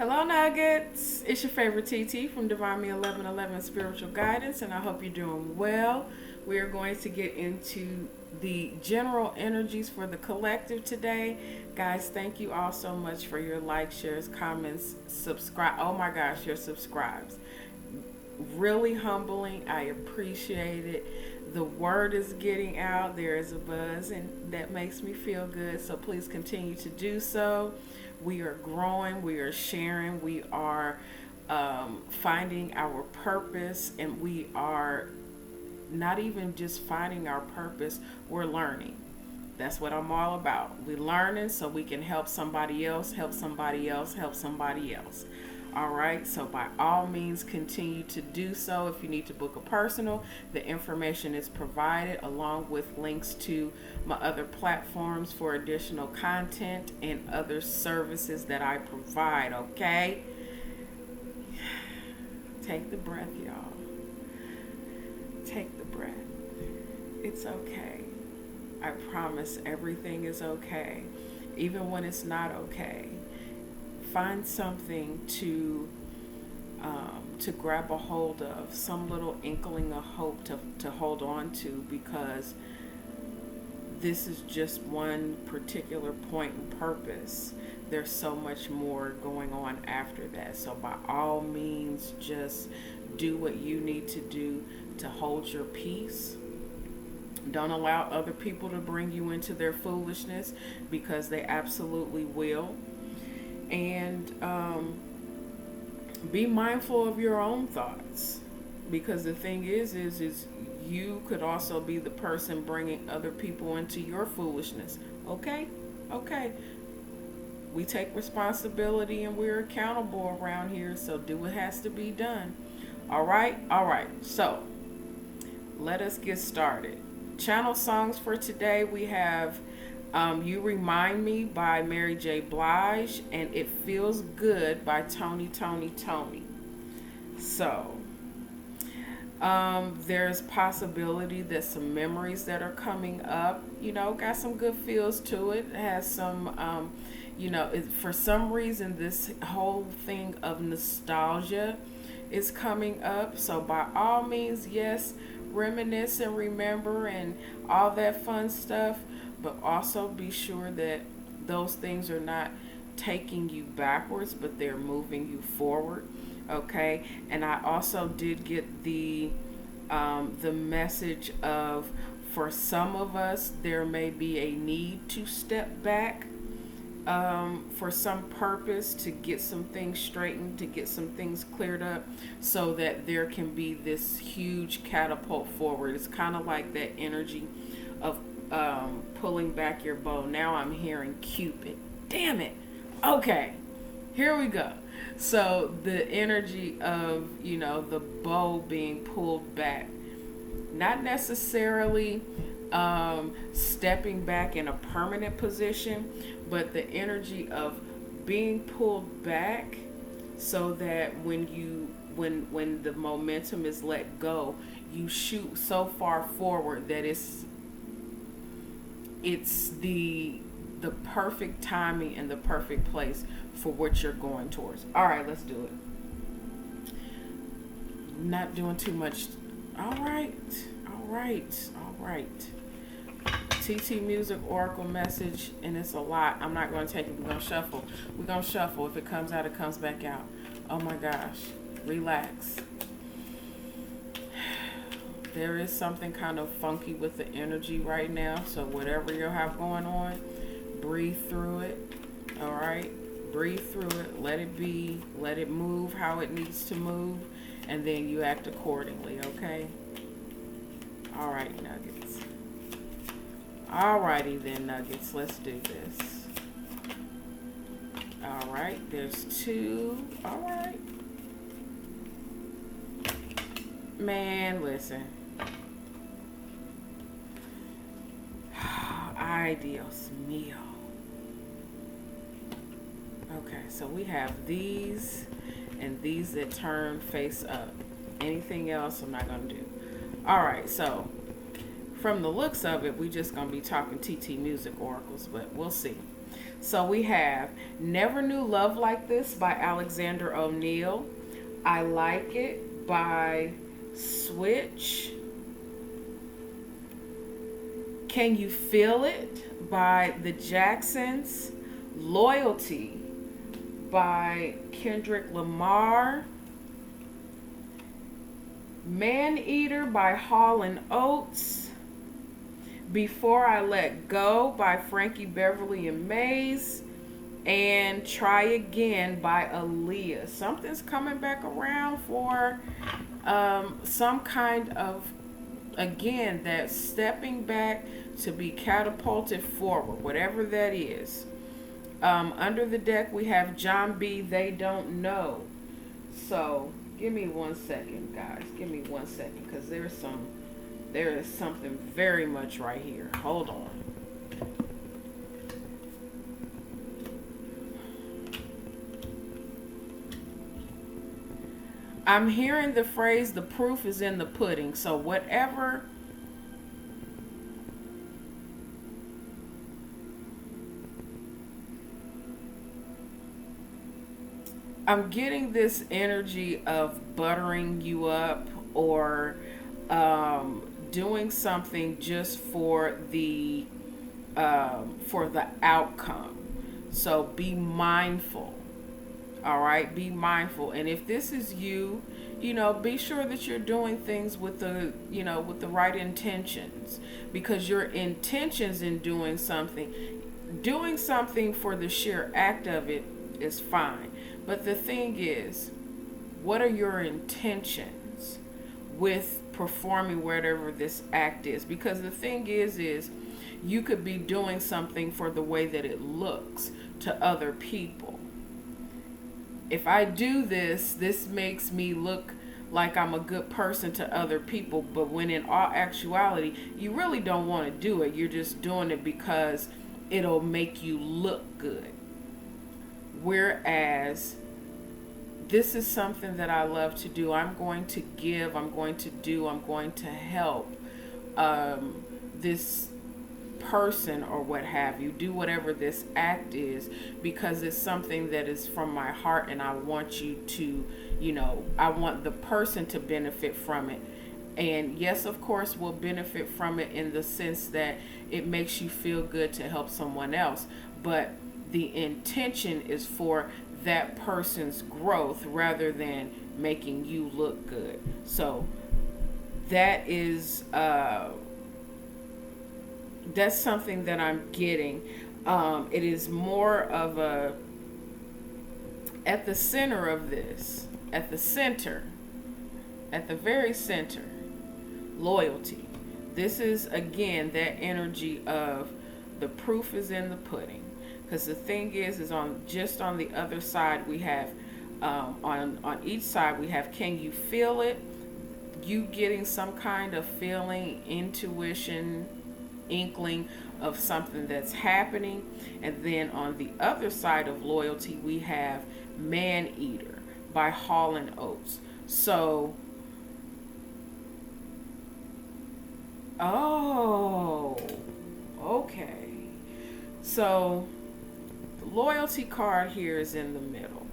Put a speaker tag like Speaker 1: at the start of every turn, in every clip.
Speaker 1: Hello, Nuggets. It's your favorite TT from Divine Me 1111 Spiritual Guidance, and I hope you're doing well. We are going to get into the general energies for the collective today. Guys, thank you all so much for your likes, shares, comments, subscribe. Oh my gosh, your subscribes. Really humbling. I appreciate it. The word is getting out. There is a buzz, and that makes me feel good. So please continue to do so. We are growing, we are sharing, we are finding our purpose, and we are not even just finding our purpose, we're learning. That's what I'm all about. We're learning so we can help somebody else, help somebody else, help somebody else. All right, so by all means, continue to do so. If you need to book a personal, the information is provided along with links to my other platforms for additional content and other services that I provide, okay? Take the breath, y'all. Take the breath. It's okay. I promise everything is okay, even when it's not okay. Find something to grab a hold of, some little inkling of hope to hold on to, because this is just one particular point and purpose. There's so much more going on after that. So by all means, just do what you need to do to hold your peace. Don't allow other people to bring you into their foolishness, because they absolutely will. And be mindful of your own thoughts, because the thing is you could also be the person bringing other people into your foolishness. Okay, we take responsibility and we're accountable around here, so do what has to be done. All right, so let us get started. Channel songs for today, we have You Remind Me by Mary J. Blige and It Feels Good by Toni. So, there's possibility that some memories that are coming up, got some good feels to it. It has some, for some reason, this whole thing of nostalgia is coming up. So by all means, yes, reminisce and remember and all that fun stuff. But also be sure that those things are not taking you backwards, but they're moving you forward. Okay. And I also did get the message of, for some of us, there may be a need to step back for some purpose, to get some things straightened, to get some things cleared up, so that there can be this huge catapult forward. It's kind of like that energy of pulling back your bow. Now I'm hearing Cupid. Damn it. Okay, here we go. So the energy of, the bow being pulled back, not necessarily stepping back in a permanent position, but the energy of being pulled back, so that when the momentum is let go, you shoot so far forward that it's the perfect timing and the perfect place for what you're going towards. All right, let's do it. Not doing too much. All right. TT Music Oracle message, and it's a lot. I'm not going to take it. We're going to shuffle. If it comes out, it comes back out. Oh my gosh. Relax. There is something kind of funky with the energy right now. So whatever you have going on, breathe through it. All right? Breathe through it. Let it be. Let it move how it needs to move. And then you act accordingly, okay? All right, Nuggets. All righty then, Nuggets. Let's do this. All right. There's two. All right. Man, listen. Ay, Dios mío. Okay, so we have these and these that turn face up. Anything else I'm not going to do. All right, so from the looks of it, we just going to be talking TT Music Oracles, but we'll see. So we have Never Knew Love Like This by Alexander O'Neill. I Like It by Switch. Can You Feel It by the Jacksons. Loyalty by Kendrick Lamar. Man Eater by Holland Oates. Before I Let Go by Frankie Beverly and Maze. And Try Again by Aaliyah. Something's coming back around for some kind of, again, that stepping back to be catapulted forward, whatever that is. Under the deck, we have John B. They Don't Know. So, give me 1 second, guys. Give me 1 second, because there is something very much right here. Hold on. I'm hearing the phrase, the proof is in the pudding. So whatever I'm getting, this energy of buttering you up, or doing something just for the outcome. So be mindful. All right, be mindful. And if this is you, be sure that you're doing things with the right intentions, because your intentions in doing something for the sheer act of it is fine. But the thing is, what are your intentions with performing whatever this act is? Because the thing is you could be doing something for the way that it looks to other people. If I do this makes me look like I'm a good person to other people, but when in all actuality, you really don't want to do it. You're just doing it because it'll make you look good. Whereas this is something that I love to do. I'm going to give, I'm going to help this person or what have you, do whatever this act is, because it's something that is from my heart, and I want you to, I want the person to benefit from it. And yes, of course, we'll benefit from it in the sense that it makes you feel good to help someone else, but the intention is for that person's growth rather than making you look good. So that is that's something that I'm getting. It is more of a, at the center of this, at the very center, loyalty. This is, again, that energy of the proof is in the pudding. Because the thing is on the other side, we have, on each side, we have, can you feel it? You getting some kind of feeling, intuition, inkling of something that's happening. And then on the other side of loyalty, we have Man Eater by Holland Oates. So, okay. So the loyalty card here is in the middle.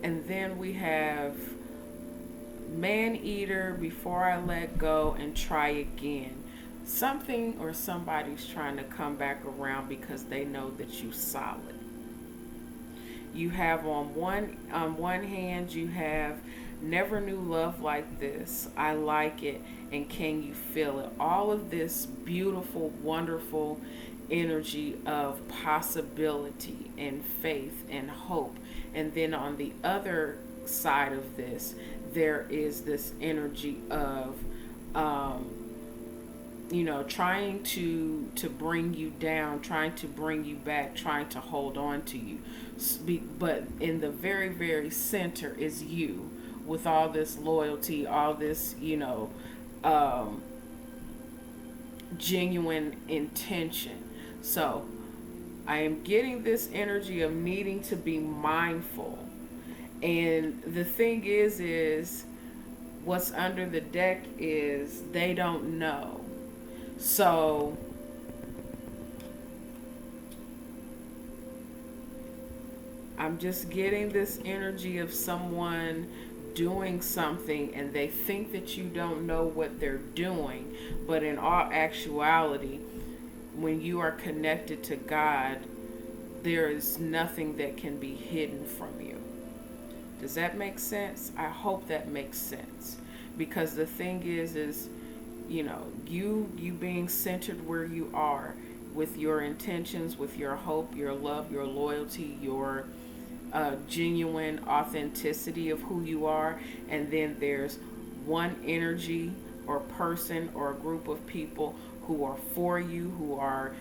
Speaker 1: And then we have Man Eater, Before I Let Go, and Try Again. Something or somebody's trying to come back around because they know that you're solid. You have on one hand, you have Never Knew Love Like This, I Like It, and Can You Feel It? All of this beautiful, wonderful energy of possibility and faith and hope. And then on the other side of this, there is this energy of trying to bring you down, trying to bring you back, trying to hold on to you. But in the very, very center is you, with all this loyalty, all this, genuine intention. So I am getting this energy of needing to be mindful. And the thing is what's under the deck is they don't know. So I'm just getting this energy of someone doing something and they think that you don't know what they're doing, but in all actuality, when you are connected to God, there is nothing that can be hidden from you. Does that make sense? I hope that makes sense. Because the thing is you being centered where you are with your intentions, with your hope, your love, your loyalty, your genuine authenticity of who you are, and then there's one energy or person or a group of people who are for you, who are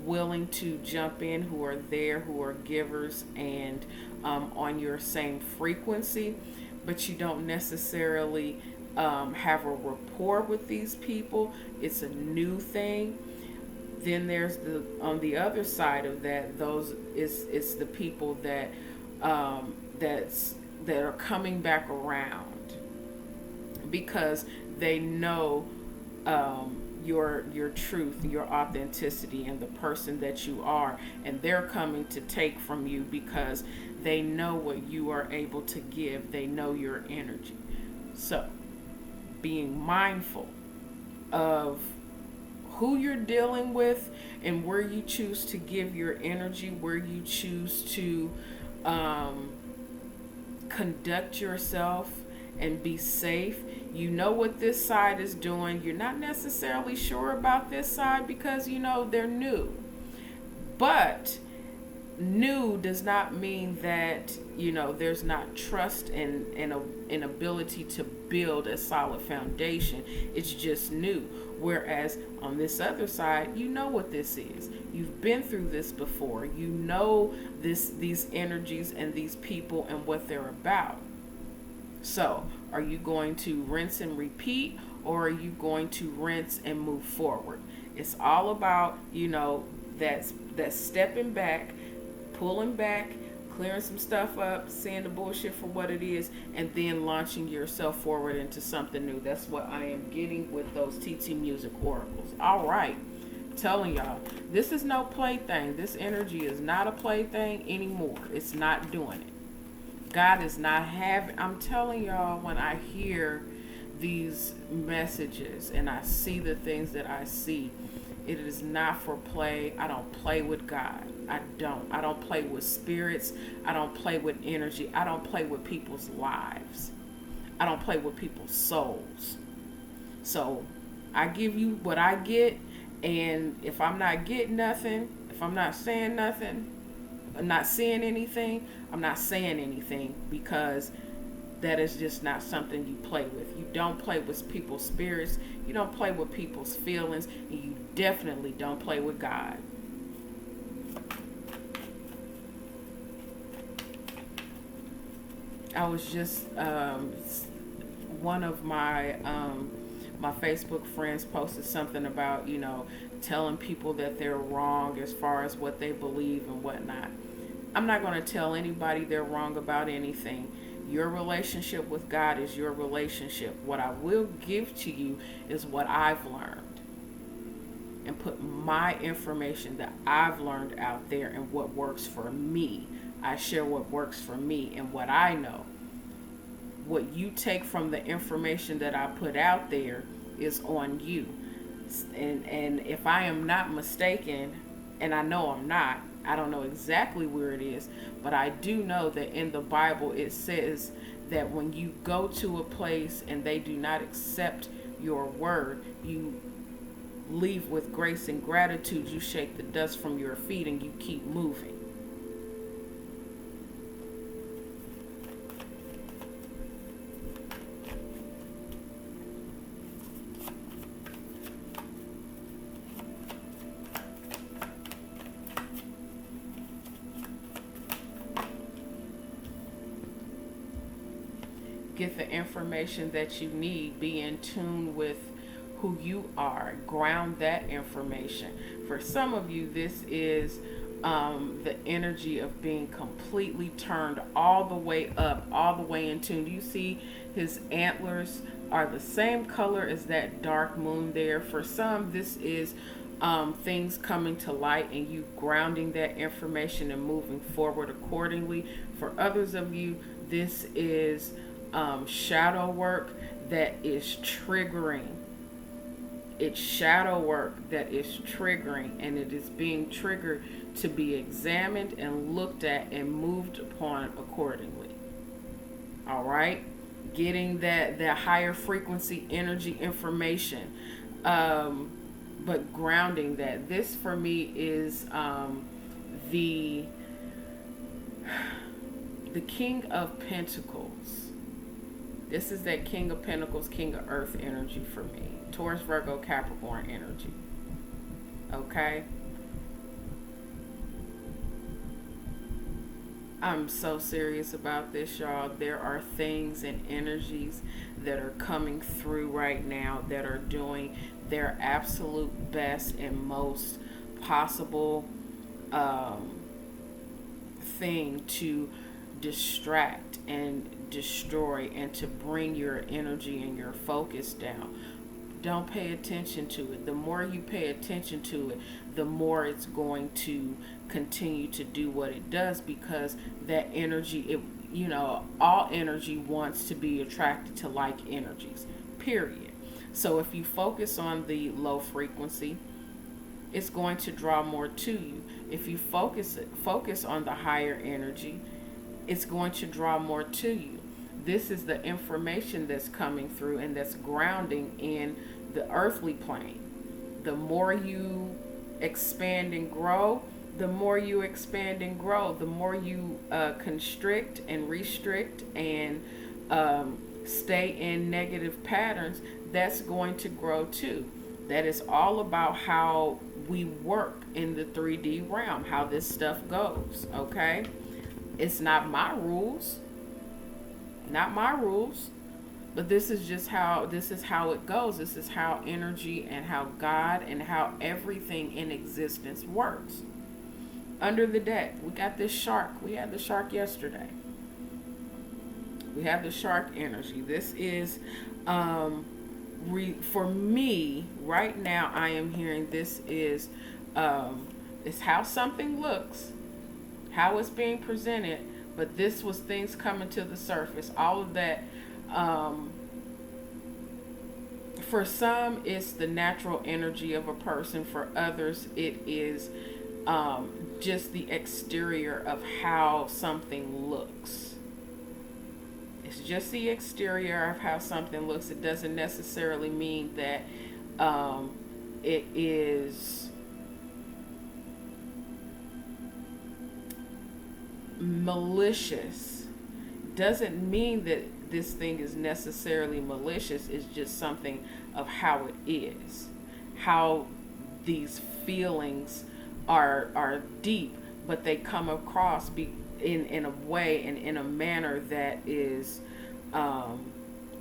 Speaker 1: willing to jump in, who are there, who are givers and on your same frequency, but you don't necessarily have a rapport with these people. It's a new thing. Then there's the on the other side of that, those is it's the people that that are coming back around because they know your truth, your authenticity, and the person that you are, and they're coming to take from you because they know what you are able to give. They know your energy. So, being mindful of who you're dealing with and where you choose to give your energy, where you choose to conduct yourself and be safe. You know what this side is doing. You're not necessarily sure about this side because they're new. But new does not mean that there's not trust and an ability to build a solid foundation. It's just new. Whereas on this other side, you know what this is. You've been through this before. You know these energies and these people and what they're about. So, are you going to rinse and repeat, or are you going to rinse and move forward? It's all about, that stepping back, pulling back, clearing some stuff up, seeing the bullshit for what it is, and then launching yourself forward into something new. That's what I am getting with those TT Music Oracles. All right. Telling y'all, this is no plaything. This energy is not a plaything anymore. It's not doing it. God is not having, I'm telling y'all, when I hear these messages and I see the things that I see, it is not for play. I don't play with God. I don't play with spirits. I don't play with energy. I don't play with people's lives. I don't play with people's souls. So I give you what I get, and if I'm not getting nothing, if I'm not saying nothing, I'm not seeing anything, I'm not saying anything, because that is just not something you play with. You don't play with people's spirits. You don't play with people's feelings. And you definitely don't play with God. I was just, one of my my Facebook friends posted something about, telling people that they're wrong as far as what they believe and whatnot. I'm not going to tell anybody they're wrong about anything. Your relationship with God is your relationship. What I will give to you is what I've learned, and put my information that I've learned out there and what works for me. I share what works for me and what I know. What you take from the information that I put out there is on you. And if I am not mistaken, and I know I'm not, I don't know exactly where it is, but I do know that in the Bible it says that when you go to a place and they do not accept your word, you leave with grace and gratitude. You shake the dust from your feet and you keep moving. Get the information that you need. Be in tune with who you are. Ground that information. For some of you, this is the energy of being completely turned all the way up, all the way in tune. Do you see his antlers are the same color as that dark moon there. For some, this is things coming to light and you grounding that information and moving forward accordingly. For others of you, this is shadow work that is triggering. It's shadow work that is triggering, and it is being triggered to be examined and looked at and moved upon accordingly. All right? Getting that higher frequency energy information, but grounding that. This for me is the King of Pentacles. This is that King of Pentacles, King of Earth energy for me. Taurus, Virgo, Capricorn energy. Okay? I'm so serious about this, y'all. There are things and energies that are coming through right now that are doing their absolute best and most possible thing to distract and destroy and to bring your energy and your focus down. Don't pay attention to it. The more you pay attention to it, the more it's going to continue to do what it does, because that energy, all energy wants to be attracted to like energies, period. So if you focus on the low frequency, it's going to draw more to you. If you focus on the higher energy, it's going to draw more to you. This is the information that's coming through and that's grounding in the earthly plane. The more you expand and grow, the more you expand and grow, the more you constrict and restrict and stay in negative patterns, that's going to grow too. That is all about how we work in the 3D realm, how this stuff goes, okay? It's not my rules. Not my rules. But this is how it goes. This is how energy and how God and how everything in existence works. Under the deck, we got this shark. We had the shark yesterday. We have the shark energy. This is, for me, right now, I am hearing this is it's how something looks, how it's being presented, but this was things coming to the surface. All of that. For some, it's the natural energy of a person. For others, it is just the exterior of how something looks. It's just the exterior of how something looks. It doesn't necessarily mean that it is malicious. Doesn't mean that this thing is necessarily malicious. It's just something of how it is, how these feelings are deep, but they come across in a way and in a manner that is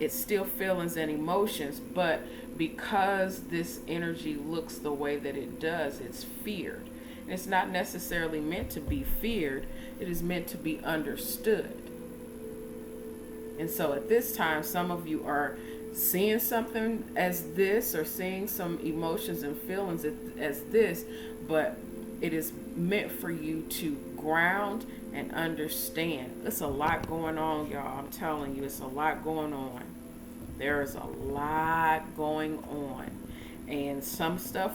Speaker 1: it's still feelings and emotions, but because this energy looks the way that it does, it's feared. And it's not necessarily meant to be feared. It is meant to be understood. And so at this time, some of you are seeing something as this, or seeing some emotions and feelings as this, but it is meant for you to ground and understand. It's a lot going on, y'all. I'm telling you, it's a lot going on. There is a lot going on. And some stuff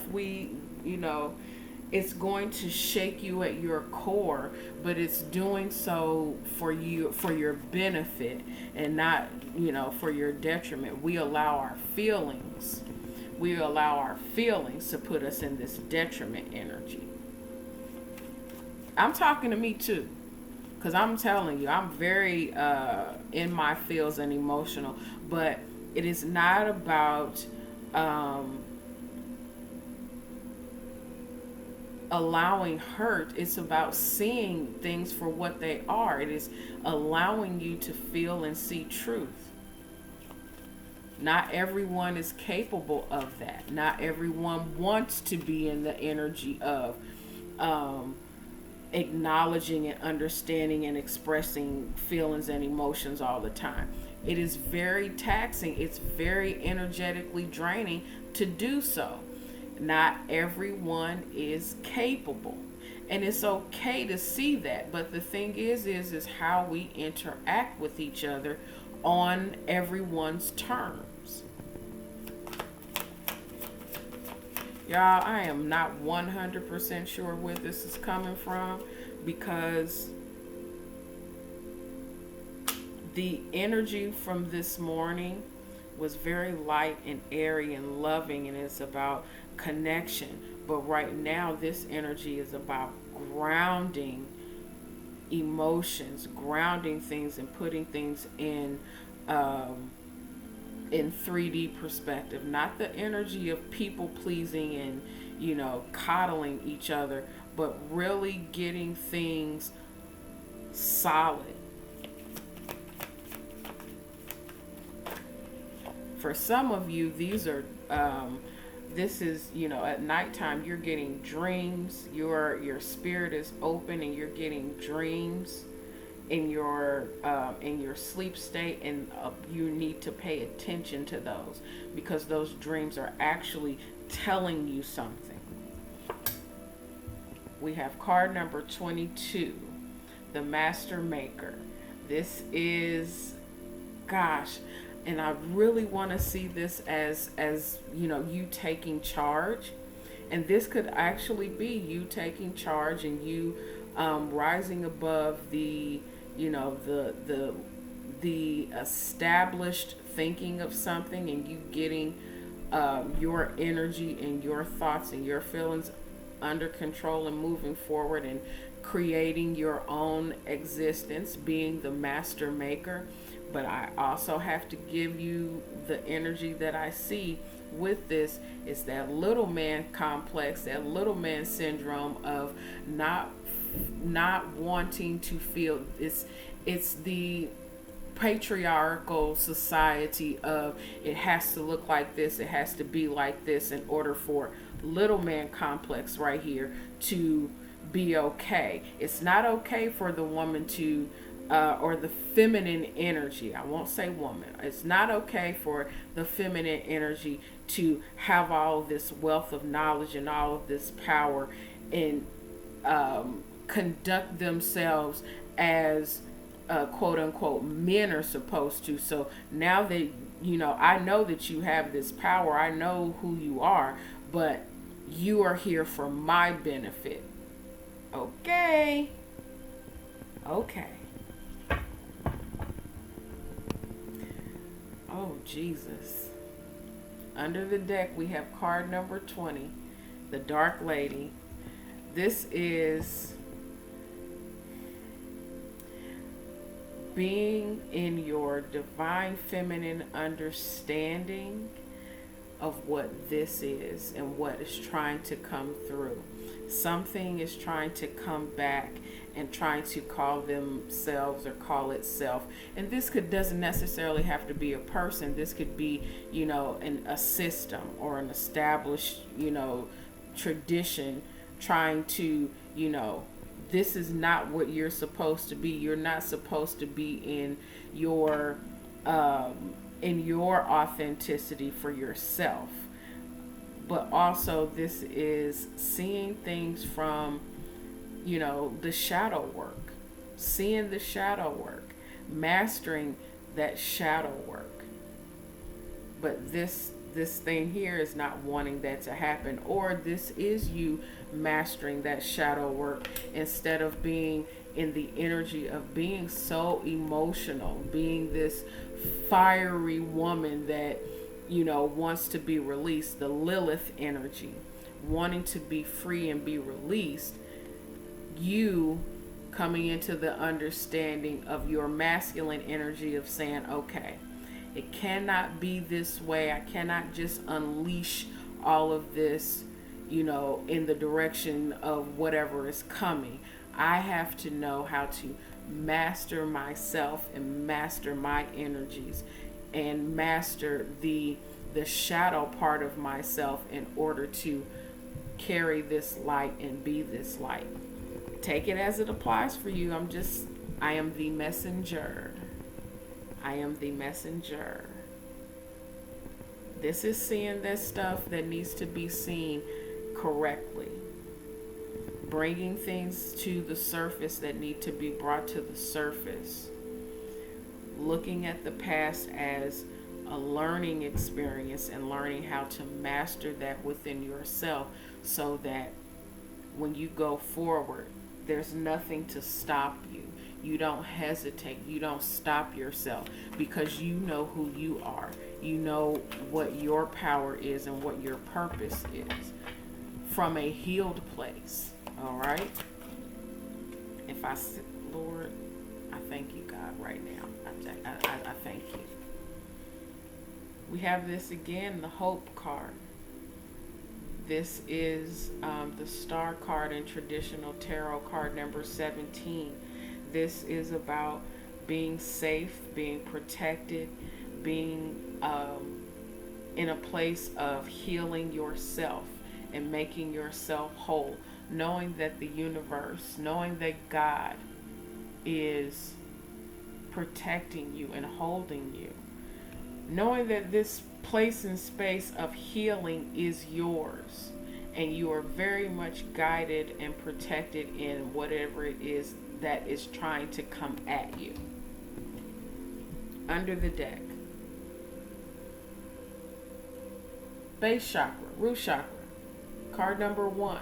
Speaker 1: it's going to shake you at your core, but it's doing so for you, for your benefit, and not, for your detriment. We allow our feelings to put us in this detriment energy. I'm talking to me too, because I'm telling you, I'm very in my feels and emotional, but it is not about allowing hurt. It's about seeing things for what they are. It is allowing you to feel and see truth. Not everyone is capable of that. Not everyone wants to be in the energy of acknowledging and understanding and expressing feelings and emotions all the time. It is very taxing. It's very energetically draining to do so. Not everyone is capable. And it's okay to see that. But the thing is how we interact with each other on everyone's terms. Y'all, I am not 100% sure where this is coming from, because the energy from this morning was very light and airy and loving, and it's about connection. But right now, this energy is about grounding emotions, grounding things, and putting things in 3D perspective. Not the energy of people pleasing and, coddling each other, but really getting things solid. For some of you, this is, at nighttime, you're getting dreams. Your spirit is open and you're getting dreams in your sleep state, and you need to pay attention to those, because those dreams are actually telling you something. We have card number 22, the Master Maker. This is, gosh, and I really want to see this as you taking charge. And this could actually be you taking charge and you rising above the established thinking of something, and you getting your energy and your thoughts and your feelings under control and moving forward and creating your own existence, being the master maker. But I also have to give you the energy that I see with this is that little man complex, that little man syndrome of not wanting to feel. It's the patriarchal society of it has to look like this, it has to be like this in order for little man complex right here to be okay. It's not okay for the woman to or the feminine energy, I won't say woman, it's not okay for the feminine energy to have all of this wealth of knowledge and all of this power and conduct themselves as quote unquote men are supposed to. So now that I know that you have this power, I know who you are, but you are here for my benefit. Okay. Oh, Jesus. Under the deck, we have card number 20, the Dark Lady. This is being in your divine feminine understanding of what this is and what is trying to come through. Something is trying to come back and trying to call themselves or call itself. And this doesn't necessarily have to be a person. This could be, a system or an established, tradition trying to, this is not what you're supposed to be. You're not supposed to be in your authenticity for yourself. But also this is seeing things from, the shadow work, seeing the shadow work, mastering that shadow work. But this thing here is not wanting that to happen, or this is you mastering that shadow work instead of being in the energy of being so emotional, being this fiery woman that wants to be released, the Lilith energy, wanting to be free and be released. You coming into the understanding of your masculine energy of saying, okay, it cannot be this way. I cannot just unleash all of this, in the direction of whatever is coming. I have to know how to master myself and master my energies and master the shadow part of myself in order to carry this light and be this light. Take it as it applies for you. I am the messenger. I am the messenger. This is seeing that stuff that needs to be seen correctly. Bringing things to the surface that need to be brought to the surface. Looking at the past as a learning experience and learning how to master that within yourself so that when you go forward, there's nothing to stop you. You don't hesitate. You don't stop yourself because you know who you are. You know what your power is and what your purpose is from a healed place. All right? Lord, I thank you, God, right now. I thank you. We have this again, the Hope card. This is the Star card in traditional tarot card number 17. This is about being safe, being protected, being in a place of healing yourself and making yourself whole. Knowing that the universe, knowing that God is protecting you and holding you. Knowing that this place and space of healing is yours. And you are very much guided and protected in whatever it is that is trying to come at you. Under the deck. Base chakra, root chakra. Card number 1.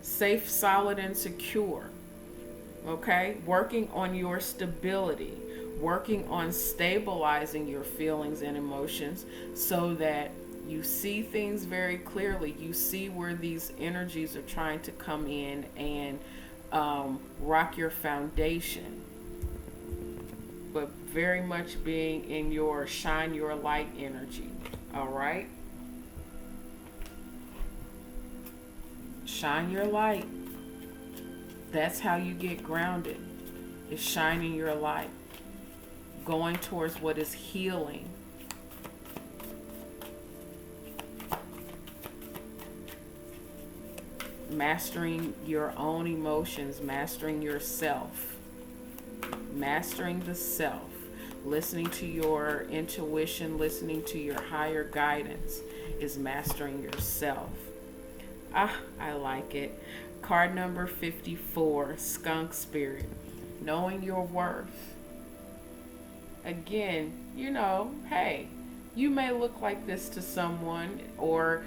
Speaker 1: Safe, solid, and secure. Okay? Working on your stability. Working on stabilizing your feelings and emotions so that you see things very clearly. You see where these energies are trying to come in and rock your foundation. But very much being in your shine your light energy. All right? Shine your light. That's how you get grounded. Is shining your light. Going towards what is healing. Mastering your own emotions. Mastering yourself. Mastering the self. Listening to your intuition. Listening to your higher guidance is mastering yourself. I like it. Card number 54, Skunk Spirit. Knowing your worth. Again, you know, hey, you may look like this to someone or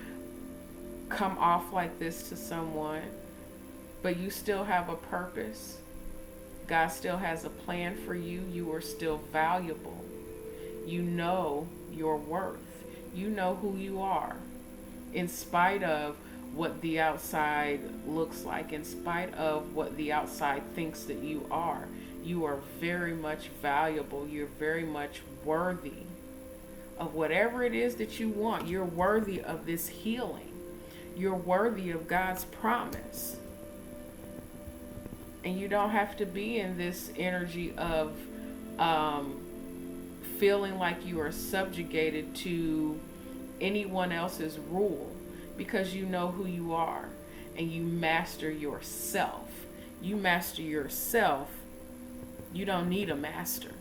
Speaker 1: come off like this to someone, but you still have a purpose. God still has a plan for you. You are still valuable. You know your worth. You know who you are. In spite of what the outside looks like, in spite of what the outside thinks that you are very much valuable. You're very much worthy of whatever it is that you want. You're worthy of this healing. You're worthy of God's promise. And you don't have to be in this energy of feeling like you are subjugated to anyone else's rule. Because you know who you are and you master yourself. You master yourself. You don't need a master.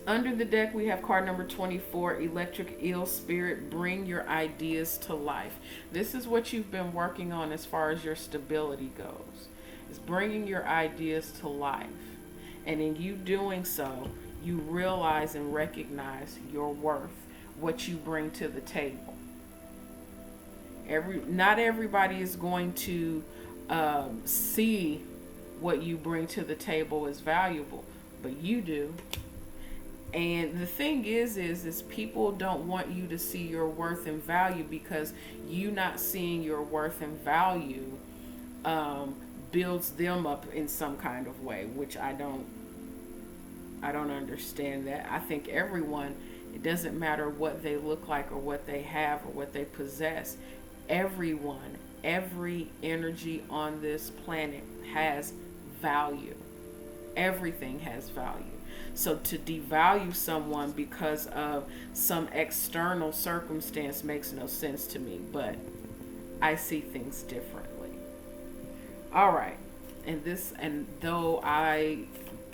Speaker 1: Under the deck, we have card number 24, Electric Eel Spirit. Bring your ideas to life. This is what you've been working on as far as your stability goes. It's bringing your ideas to life. And in you doing so, you realize and recognize your worth. What you bring to the table. Not everybody is going to see what you bring to the table as valuable, but you do. And the thing is people don't want you to see your worth and value because you not seeing your worth and value builds them up in some kind of way, which I don't understand that. I think everyone, it doesn't matter what they look like or what they have or what they possess. Everyone, every energy on this planet has value. Everything has value. So to devalue someone because of some external circumstance makes no sense to me, but I see things differently. All right. And though I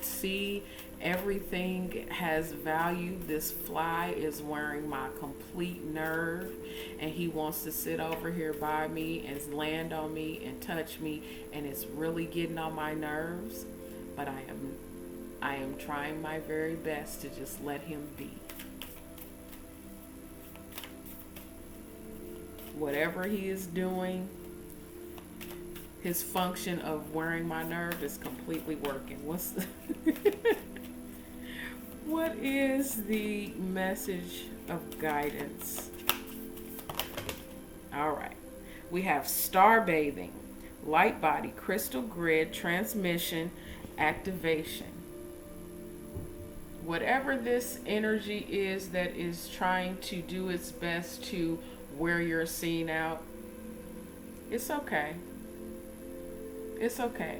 Speaker 1: see everything has value. This fly is wearing my complete nerve, and he wants to sit over here by me and land on me and touch me, and it's really getting on my nerves. But I am trying my very best to just let him be. Whatever he is doing, his function of wearing my nerve is completely working. What is the message of guidance? All right. We have star bathing, light body, crystal grid, transmission, activation. Whatever this energy is that is trying to do its best to wear your scene out, it's okay. It's okay,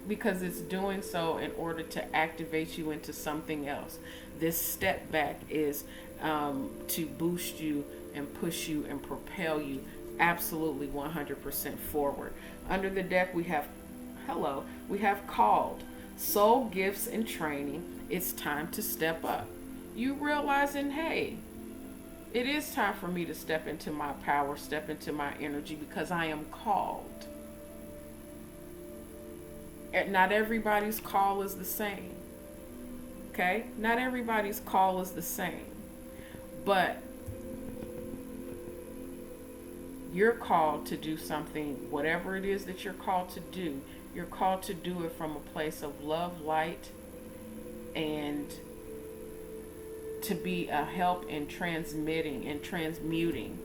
Speaker 1: because it's doing so in order to activate you into something else. This step back is to boost you and push you and propel you absolutely 100% forward. Under the deck, we have called soul gifts and training. It's time to step up. You realizing, hey, it is time for me to step into my power, step into my energy, because I am called. Not everybody's call is the same. Okay? Not everybody's call is the same. But you're called to do something, whatever it is that you're called to do. You're called to do it from a place of love, light, and to be a help in transmitting and transmuting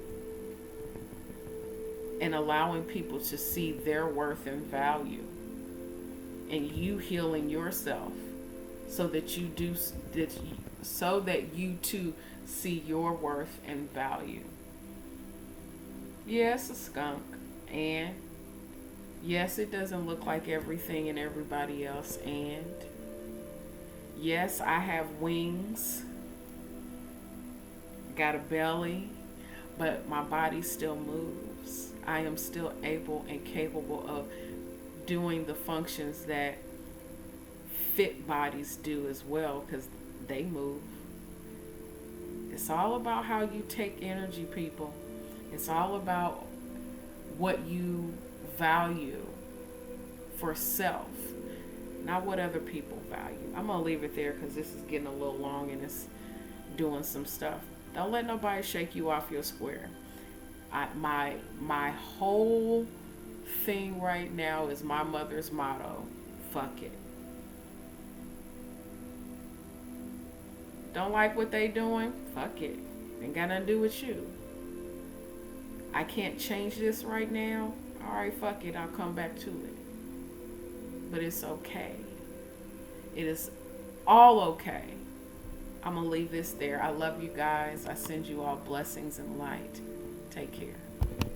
Speaker 1: and allowing people to see their worth and value. And you healing yourself so that you too see your worth and value. Yes, a skunk, and yes, it doesn't look like everything and everybody else, and yes, I have wings, got a belly, but my body still moves. I am still able and capable of doing the functions that fit bodies do as well, because they move. It's all about how you take energy, people. It's all about what you value for self, not what other people value. I'm gonna leave it there because this is getting a little long and it's doing some stuff. Don't let nobody shake you off your square. My whole thing right now is my mother's motto: fuck it. Don't like what they doing? Fuck it. Ain't got nothing to do with you. I can't change this right now. Alright, fuck it. I'll come back to it. But it's okay. It is all okay. I'm gonna leave this there. I love you guys. I send you all blessings and light. Take care.